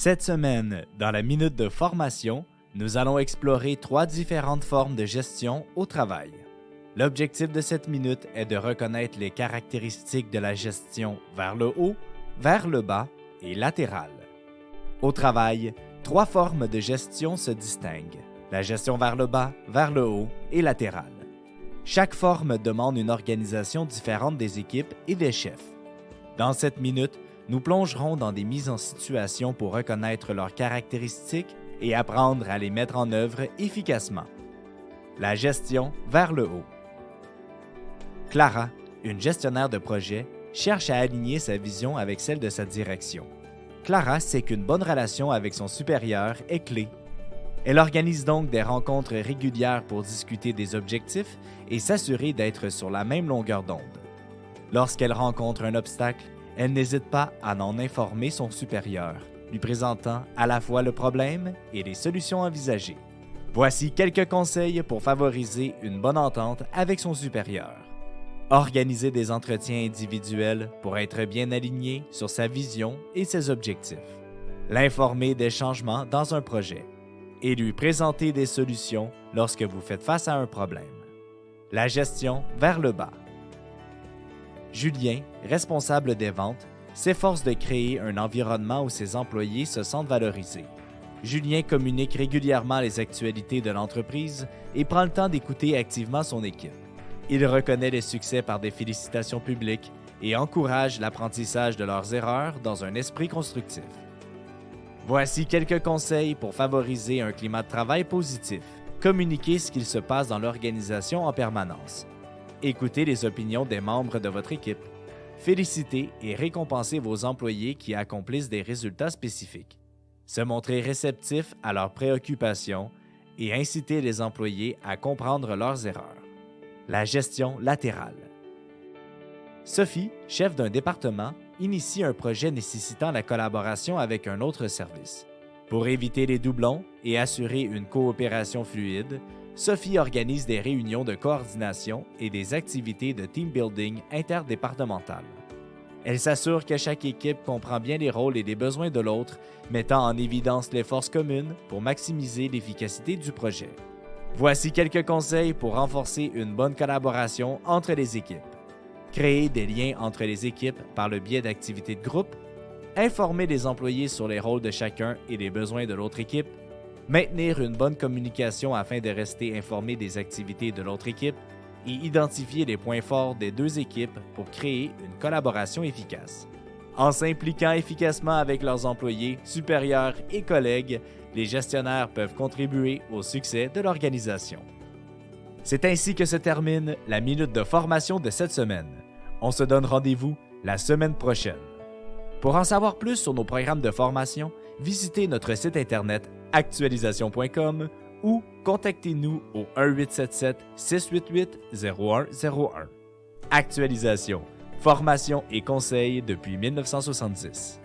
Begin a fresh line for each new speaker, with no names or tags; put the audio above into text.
Cette semaine, dans la minute de formation, nous allons explorer 3 différentes formes de gestion au travail. L'objectif de cette minute est de reconnaître les caractéristiques de la gestion vers le haut, vers le bas et latérale. Au travail, 3 formes de gestion se distinguent: la gestion vers le bas, vers le haut et latérale. Chaque forme demande une organisation différente des équipes et des chefs. Dans cette minute, nous plongerons dans des mises en situation pour reconnaître leurs caractéristiques et apprendre à les mettre en œuvre efficacement. La gestion vers le haut. Clara, une gestionnaire de projet, cherche à aligner sa vision avec celle de sa direction. Clara sait qu'une bonne relation avec son supérieur est clé. Elle organise donc des rencontres régulières pour discuter des objectifs et s'assurer d'être sur la même longueur d'onde. Lorsqu'elle rencontre un obstacle, elle n'hésite pas à en informer son supérieur, lui présentant à la fois le problème et les solutions envisagées. Voici quelques conseils pour favoriser une bonne entente avec son supérieur. Organiser des entretiens individuels pour être bien aligné sur sa vision et ses objectifs. L'informer des changements dans un projet et lui présenter des solutions lorsque vous faites face à un problème. La gestion vers le bas. Julien, responsable des ventes, s'efforce de créer un environnement où ses employés se sentent valorisés. Julien communique régulièrement les actualités de l'entreprise et prend le temps d'écouter activement son équipe. Il reconnaît les succès par des félicitations publiques et encourage l'apprentissage de leurs erreurs dans un esprit constructif. Voici quelques conseils pour favoriser un climat de travail positif. Communiquez ce qu'il se passe dans l'organisation en permanence. Écoutez les opinions des membres de votre équipe. Félicitez et récompensez vos employés qui accomplissent des résultats spécifiques. Se montrer réceptif à leurs préoccupations et inciter les employés à comprendre leurs erreurs. La gestion latérale. Sophie, chef d'un département, initie un projet nécessitant la collaboration avec un autre service. Pour éviter les doublons et assurer une coopération fluide, Sophie organise des réunions de coordination et des activités de team building interdépartementales. Elle s'assure que chaque équipe comprend bien les rôles et les besoins de l'autre, mettant en évidence les forces communes pour maximiser l'efficacité du projet. Voici quelques conseils pour renforcer une bonne collaboration entre les équipes. Créer des liens entre les équipes par le biais d'activités de groupe, informer les employés sur les rôles de chacun et les besoins de l'autre équipe, maintenir une bonne communication afin de rester informé des activités de l'autre équipe et identifier les points forts des deux équipes pour créer une collaboration efficace. En s'impliquant efficacement avec leurs employés, supérieurs et collègues, les gestionnaires peuvent contribuer au succès de l'organisation. C'est ainsi que se termine la minute de formation de cette semaine. On se donne rendez-vous la semaine prochaine. Pour en savoir plus sur nos programmes de formation, visitez notre site internet actualisation.com ou contactez-nous au 1-877-688-0101. Actualisation, formation et conseils depuis 1970.